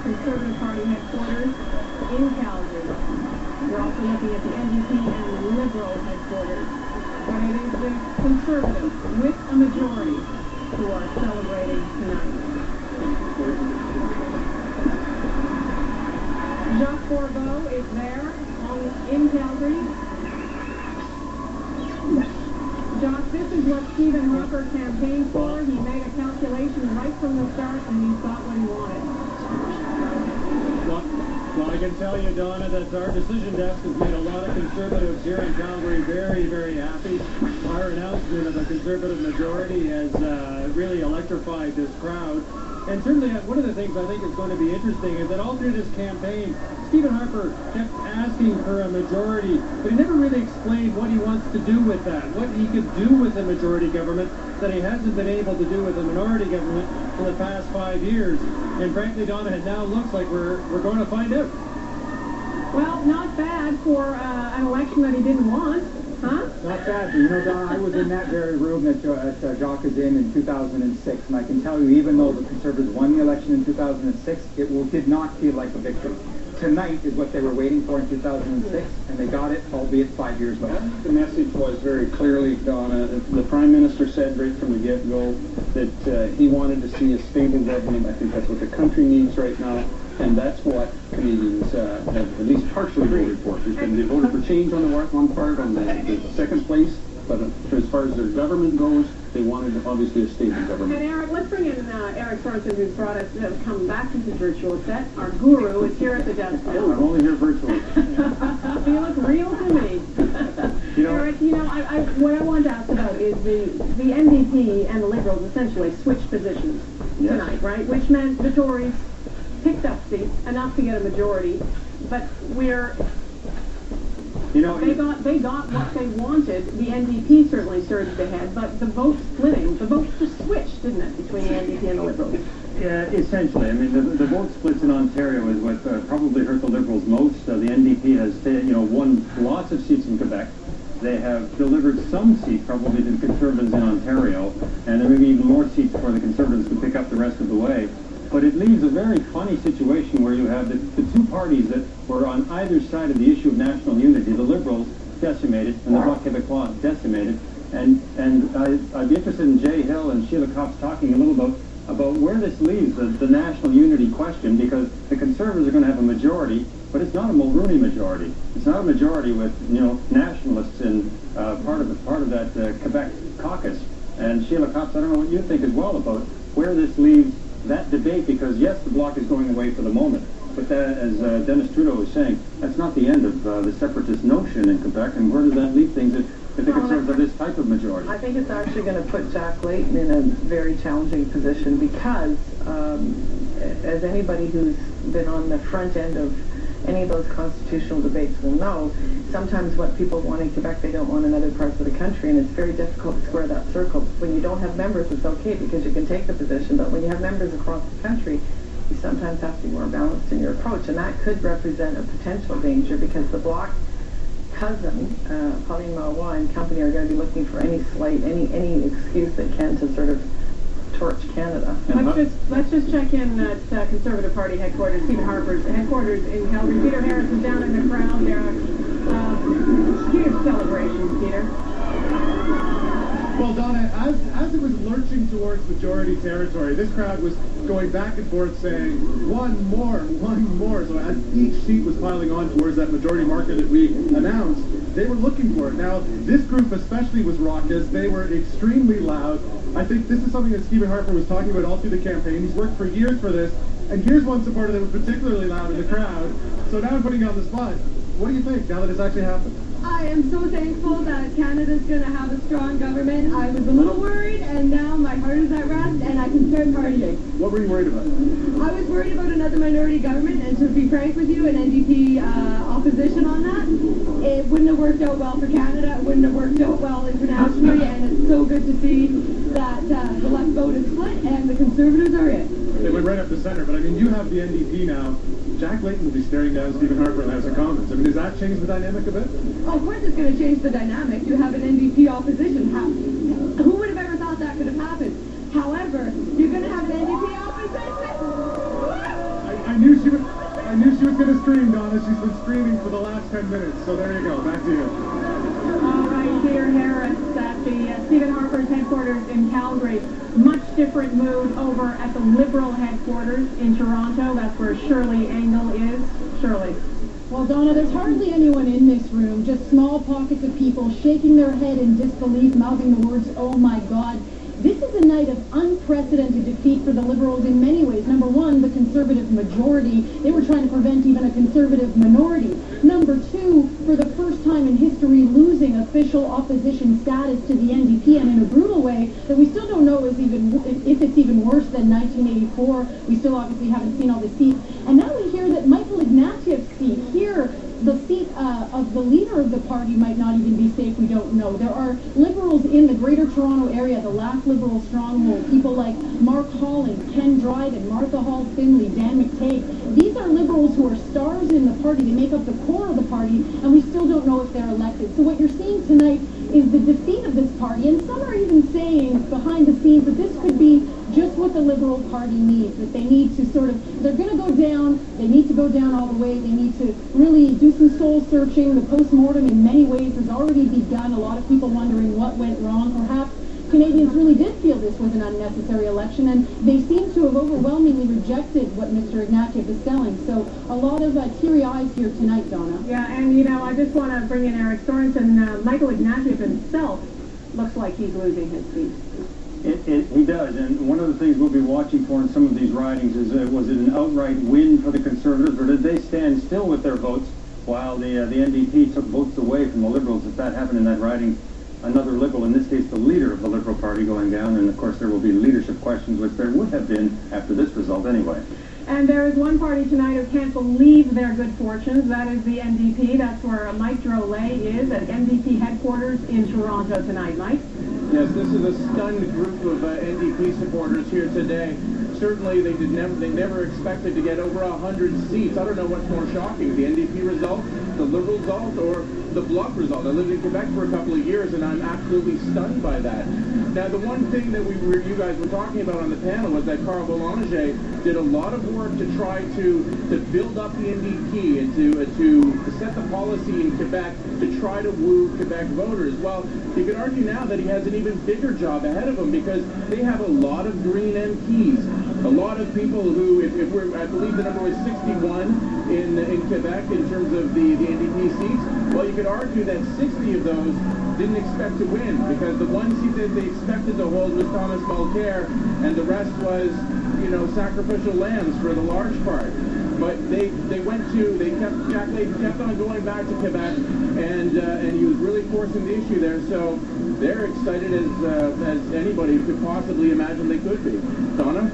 Conservative Party headquarters in Calgary. We're also looking at the NDP and the Liberal headquarters. But it is the Conservatives with a majority who are celebrating tonight. Jacques Bourgault is there in Calgary. Jacques, this is what Stephen Harper campaigned for. He made a calculation right from the start, and he thought what he wanted. Well, I can tell you, Donna, that our decision desk has made a lot of Conservatives here in Calgary very, very happy. Our announcement of a Conservative majority has really electrified this crowd. And certainly one of the things I think is going to be interesting is that all through this campaign, Stephen Harper kept asking for a majority, but he never really explained what he wants to do with that, what he could do with a majority government that he hasn't been able to do with a minority government for the past 5 years. And frankly, Donna, it now looks like we're going to find out. Well, not bad for an election that he didn't want, huh? Not bad, but you know, Donna, I was in that very room that Jacques is in 2006, and I can tell you, even though the Conservatives won the election in 2006, it did not feel like a victory. Tonight is what they were waiting for in 2006, and they got it, albeit 5 years later. The message was very clearly, Donna, the Prime Minister said right from the get-go that he wanted to see a stable government. I think that's what the country needs right now, and that's what Canadians have at least partially voted for. They voted for change on the one part, on the second place, but as far as their government goes, they wanted, obviously, a stable government. And Eric, let's bring in Eric Sorensen, who's brought us, come back to his virtual set. Our guru is here at the desk now. I'm only here virtually. You look real to me. Eric, what I wanted to ask about is the NDP and the Liberals essentially switched positions tonight, right? Which meant the Tories picked up seats, enough to get a majority, but they got what they wanted. The NDP certainly surged ahead, but the vote just switched, didn't it, between the NDP and the Liberals? Yeah, essentially. I mean, the vote splits in Ontario is what probably hurt the Liberals most. The NDP has won lots of seats in Quebec. They have delivered some seats probably to the Conservatives in Ontario, and there may be even more seats for the Conservatives to pick up the rest of the way. But it leaves a very funny situation where you have the two parties that were on either side of the issue of national unity, the Liberals decimated and the Bloc Québécois decimated. And I'd be interested in Jay Hill and Sheila Copps talking a little about where this leaves the national unity question, because the Conservatives are going to have a majority, but it's not a Mulroney majority. It's not a majority with nationalists in part of that Quebec caucus. And Sheila Copps, I don't know what you think as well about where this leaves that debate, because yes, the Bloc is going away for the moment, but that, as Dennis Trudeau was saying, that's not the end of the separatist notion in Quebec. And where does that leave things if the Conservatives have this type of majority? I think it's actually going to put Jack Layton in a very challenging position, because as anybody who's been on the front end of any of those constitutional debates will know, sometimes what people want in Quebec, they don't want in other parts of the country, and it's very difficult to square that circle. When you don't have members, it's okay because you can take the position, but when you have members across the country, you sometimes have to be more balanced in your approach, and that could represent a potential danger, because the Bloc cousin, Pauline Marois and company, are going to be looking for any excuse they can to sort of torch Canada. Let's just check in at Conservative Party headquarters, Stephen Harper's headquarters in Calgary. Peter Harris is down in the crowd there. Huge celebrations, Peter. Well, Donna, as it was lurching towards majority territory, this crowd was going back and forth saying, one more. So as each seat was piling on towards that majority marker that we announced, they were looking for it. Now, this group especially was raucous. They were extremely loud. I think this is something that Stephen Harper was talking about all through the campaign. He's worked for years for this. And here's one supporter that was particularly loud in the crowd. So now I'm putting you on the spot. What do you think now that it's actually happened? I am so thankful that Canada's going to have a strong government. I was a little worried, and now my heart is at rest, and I can start partying. What were you worried about? I was worried about another minority government, and to be frank with you, an NDP opposition on that. It wouldn't have worked out well for Canada. It wouldn't have worked out well internationally, and it's so good to see that the left vote is split, and the Conservatives are it. They went right up the center, but I mean, you have the NDP now. Jack Layton will be staring down Stephen Harper in the House of Commons. I mean, does that change the dynamic a bit? Oh, of course it's going to change the dynamic. You have an NDP opposition. Who would have ever thought that could have happened? However, you're going to have an NDP opposition. I I knew she was going to scream, Donna. She's been screaming for the last 10 minutes. So there you go. Back to you. All right, Peter Harris at the Stephen Harper's headquarters in Calgary. Much different mood over at the Liberal headquarters in Toronto. That's where Shirley Engel is. Shirley. Well, Donna, there's hardly anyone in this room, just small pockets of people shaking their head in disbelief, mouthing the words, "Oh my God." This is a night of unprecedented defeat for the Liberals in many ways. Number one, the Conservative majority. They were trying to prevent even a Conservative minority. Number two, for the first time in history, losing official opposition status to the NDP, and in a brutal way that we still don't know if it's even worse than 1984. We still obviously haven't seen all the seats. And now we hear that Michael Ignatieff's seat here, the seat of the leader of the party, might not even be safe. We don't know. There are Liberals in the Greater Toronto area, the last Liberal stronghold, people like Mark Holland, Ken Dryden, Martha Hall Finley, Dan McTague. These are Liberals who are stars in the party. They make up the core of the party, and we still don't know if they're elected. So what you're seeing tonight is the defeat of this party, and some are even saying behind the scenes that this could be just what the Liberal Party needs, that they need to they're going to go down, they need to go down all the way, they need to really do some soul searching. The post-mortem in many ways has already begun. A lot of people wondering what went wrong. Perhaps Canadians really did feel this was an unnecessary election, and they seem to have overwhelmingly rejected what Mr. Ignatieff is selling. So a lot of teary eyes here tonight, Donna. Yeah, and I just want to bring in Eric Sorensen. Michael Ignatieff himself looks like he's losing his seat. He does, and one of the things we'll be watching for in some of these ridings is was it an outright win for the Conservatives, or did they stand still with their votes while the NDP took votes away from the Liberals? If that happened in that riding, another Liberal, in this case the leader of the Liberal Party, going down, and of course there will be leadership questions, which there would have been after this result anyway. And there is one party tonight who can't believe their good fortunes. That is the NDP. That's where Mike Drolet is at NDP headquarters in Toronto tonight. Mike? Yes, this is a stunned group of NDP supporters here today. Certainly, they never expected to get over 100 seats. I don't know what's more shocking, the NDP result, the Liberal result, or the Bloc result. I lived in Quebec for a couple of years, and I'm absolutely stunned by that. Now, the one thing that you guys were talking about on the panel was that Carl Boulanger did a lot of work to try to build up the NDP and to set the policy in Quebec to try to woo Quebec voters. Well, you could argue now that he has an even bigger job ahead of him, because they have a lot of Green MPs. A lot of people who, I believe the number was 61 in Quebec in terms of the NDP seats. Well, you could argue that 60 of those didn't expect to win, because the one seat that they expected to hold was Thomas Mulcair, and the rest was, sacrificial lambs for the large part. But Jack Layton kept on going back to Quebec, and he was really forcing the issue there. So they're excited as anybody could possibly imagine they could be. Donna?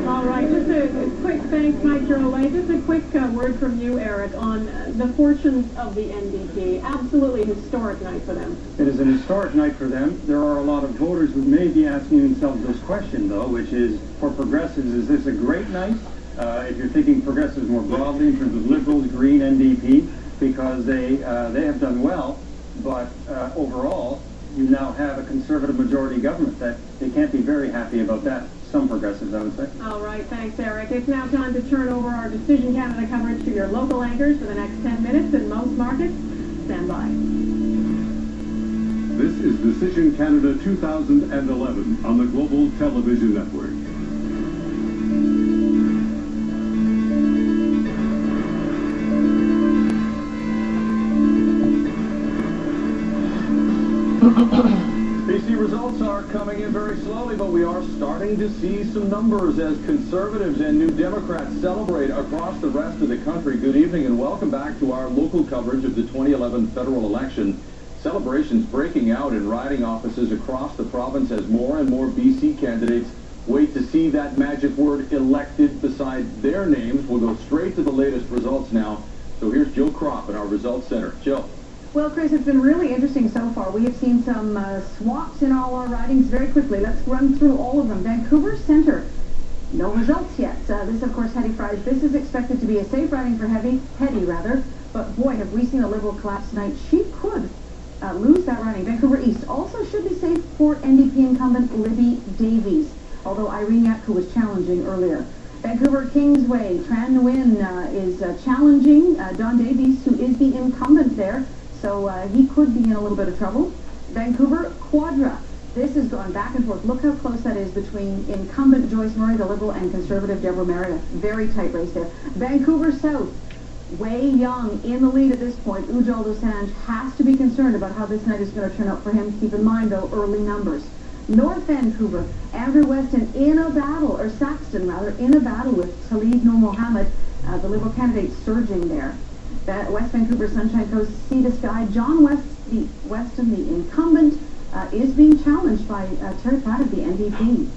All right, just a quick thanks, Mike Drolet. Just a quick word from you, Eric, on the fortunes of the NDP. Absolutely historic night for them. It is an historic night for them. There are a lot of voters who may be asking themselves this question, though, which is, for progressives, is this a great night? If you're thinking progressives more broadly in terms of Liberals, Green, NDP, because they have done well, but overall, you now have a Conservative majority government. That they can't be very happy about that. Some progressives, I would say. All right, thanks, Eric. It's now time to turn over our Decision Canada coverage to your local anchors for the next 10 minutes in most markets. Stand by. This is Decision Canada 2011 on the Global Television Network. BC results are coming in very slowly, but we are starting to see some numbers as Conservatives and New Democrats celebrate across the rest of the country. Good evening and welcome back to our local coverage of the 2011 federal election. Celebrations breaking out in riding offices across the province as more and more BC candidates wait to see that magic word elected beside their names. We'll go straight to the latest results now. So here's Jill Kropp in our Results Center. Jill. Well, Chris, it's been really interesting so far. We have seen some swaps in all our ridings very quickly. Let's run through all of them. Vancouver Centre, no results yet. This, of course, Hetty Fries. This is expected to be a safe riding for Hetty, but boy, have we seen a Liberal collapse tonight. She could lose that riding. Vancouver East also should be safe for NDP incumbent Libby Davies, although Irene Yatko was challenging earlier. Vancouver Kingsway, Tran Nguyen is challenging Don Davies, who is the incumbent there, so he could be in a little bit of trouble. Vancouver Quadra. This has gone back and forth. Look how close that is between incumbent Joyce Murray, the Liberal, and Conservative Deborah Meredith. Very tight race there. Vancouver South. Wei Young in the lead at this point. Ujjal Dosanjh has to be concerned about how this night is going to turn out for him. Keep in mind, though, early numbers. North Vancouver, Andrew Weston in a battle, or Saxton rather, in a battle with Talib Noor Mohammed, the Liberal candidate surging there. West Vancouver Sunshine Coast, Sea to Sky, John Weston, the incumbent, is being challenged by Terry Platt of the NDP.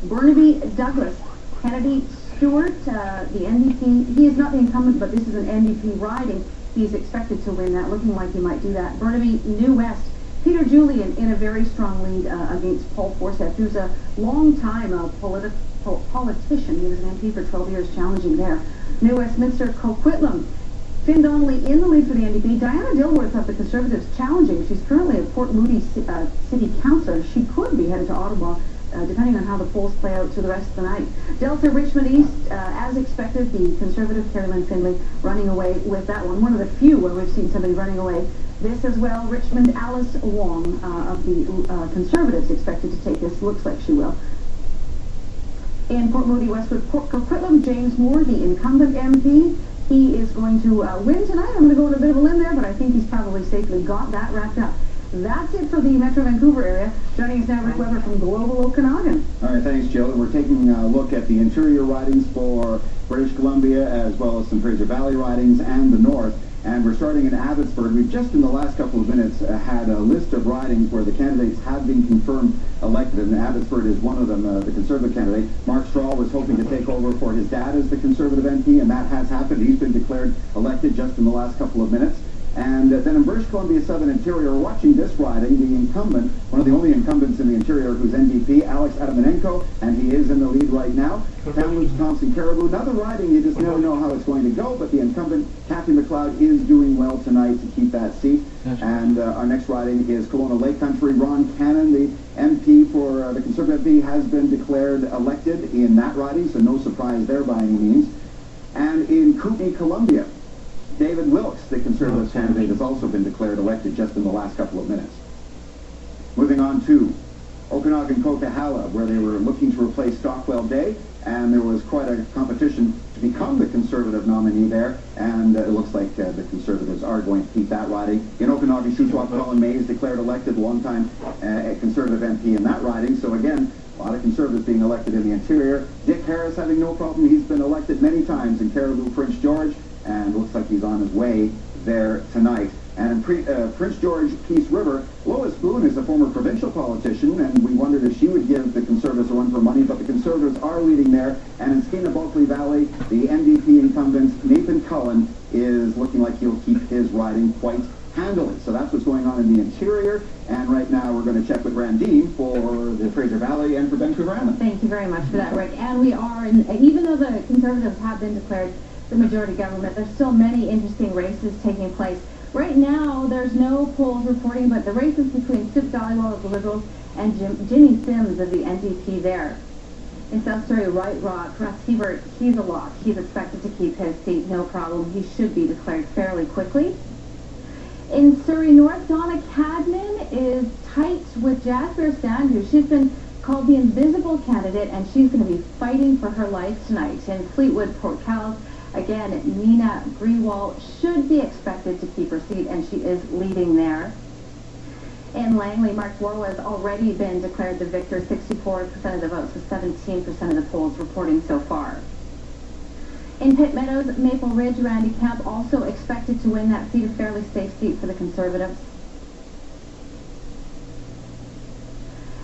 Burnaby Douglas, Kennedy Stewart, the NDP, he is not the incumbent, but this is an NDP riding. He's expected to win that, looking like he might do that. Burnaby New West, Peter Julian in a very strong lead against Paul Forsyth, who's a long-time politician. He was an MP for 12 years, challenging there. New Westminster, Coquitlam, Finn Donnelly in the lead for the NDP. Diana Dilworth of the Conservatives challenging. She's currently a Port Moody City Councillor. She could be headed to Ottawa, depending on how the polls play out through the rest of the night. Delta Richmond East, as expected, the Conservative Carrie Lynn Findlay running away with that one. One of the few where we've seen somebody running away. This as well, Richmond Alice Wong of the Conservatives expected to take this. Looks like she will. In Port Moody, Westwood, Port Coquitlam, James Moore, the incumbent MP. He is going to win tonight. I'm going to go on a bit of a limb there, but I think he's probably safely got that wrapped up. That's it for the Metro Vancouver area. Joining us now, Rick Weber from Global Okanagan. All right, thanks, Jill. We're taking a look at the interior ridings for British Columbia, as well as some Fraser Valley ridings and the north. And we're starting in Abbotsford. We've just in the last couple of minutes had a list of ridings where the candidates have been confirmed elected, and Abbotsford is one of them, the Conservative candidate. Mark Straw was hoping to take over for his dad as the Conservative MP, and that has happened. He's been declared elected just in the last couple of minutes. And then in British Columbia Southern Interior, we're watching this riding, the incumbent, one of the only incumbents in the Interior who's NDP, Alex Adamanenko, and he is in the lead right now. Kamloops, Thompson, Caribou. Another riding, you just never know how it's going to go, but the incumbent, Kathy McLeod, is doing well tonight to keep that seat. And our next riding is Kelowna Lake Country. Ron Cannon, the MP for the Conservative MP, has been declared elected in that riding, so no surprise there by any means. And in Kootenay, Columbia, David Wilkes, the Conservative candidate, has also been declared elected just in the last couple of minutes. Moving on to Okanagan-Coquihalla, where they were looking to replace Stockwell Day, and there was quite a competition to become the Conservative nominee there, and it looks like the Conservatives are going to keep that riding. In Okanagan-Shuswap, Colin Mays declared elected, longtime Conservative MP in that riding, so again, a lot of Conservatives being elected in the Interior. Dick Harris having no problem. He's been elected many times in Caribou, Prince George, and looks like he's on his way there tonight. And in Prince George, Peace River, Lois Boone is a former provincial politician, and we wondered if she would give the Conservatives a run for money, but the Conservatives are leading there. And in Skeena-Bulkley Valley, the NDP incumbent, Nathan Cullen, is looking like he'll keep his riding quite handily. So that's what's going on in the Interior, and right now we're going to check with Randine for the Fraser Valley and for Vancouver Island. Thank you very much for that, Rick. And we are, even though the Conservatives have been declared the majority government, there's still many interesting races taking place. Right now, there's no polls reporting, but the races between Sip Dhaliwal of the Liberals and Jimmy Sims of the NDP there. In South Surrey, White Rock, Russ Hebert, he's a lock. He's expected to keep his seat, no problem. He should be declared fairly quickly. In Surrey North, Donna Cadman is tight with Jasper Sandhu. She's been called the invisible candidate, and she's going to be fighting for her life tonight. In Fleetwood, Port Calais, again, Nina Greenwald should be expected to keep her seat, and she is leading there. In Langley, Mark Warwell has already been declared the victor, 64% of the votes, with 17% of the polls reporting so far. In Pitt Meadows, Maple Ridge, Randy Camp also expected to win that seat, a fairly safe seat for the Conservatives.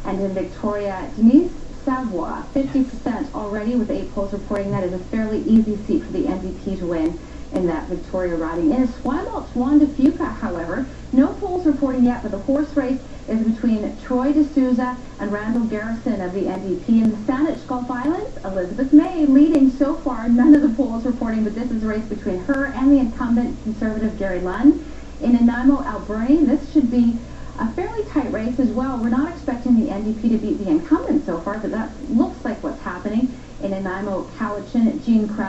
And in Victoria, Denise Savoy, 50% already with 8 polls reporting that is a fairly easy seat for the NDP to win in that Victoria riding. In Esquimalt, Wanda Fuca, however, no polls reporting yet, but the horse race is between Troy D'Souza and Randall Garrison of the NDP. In the Saanich Gulf Islands, Elizabeth May leading so far, none of the polls reporting, but this is a race between her and the incumbent Conservative Gary Lunn. In Nanaimo, Alberni, this should be a fairly tight race as well. We're not expecting the NDP to beat the incumbent so far, but that looks like what's happening in Nanaimo. Nanaimo, Cowichan, Jean Crowder.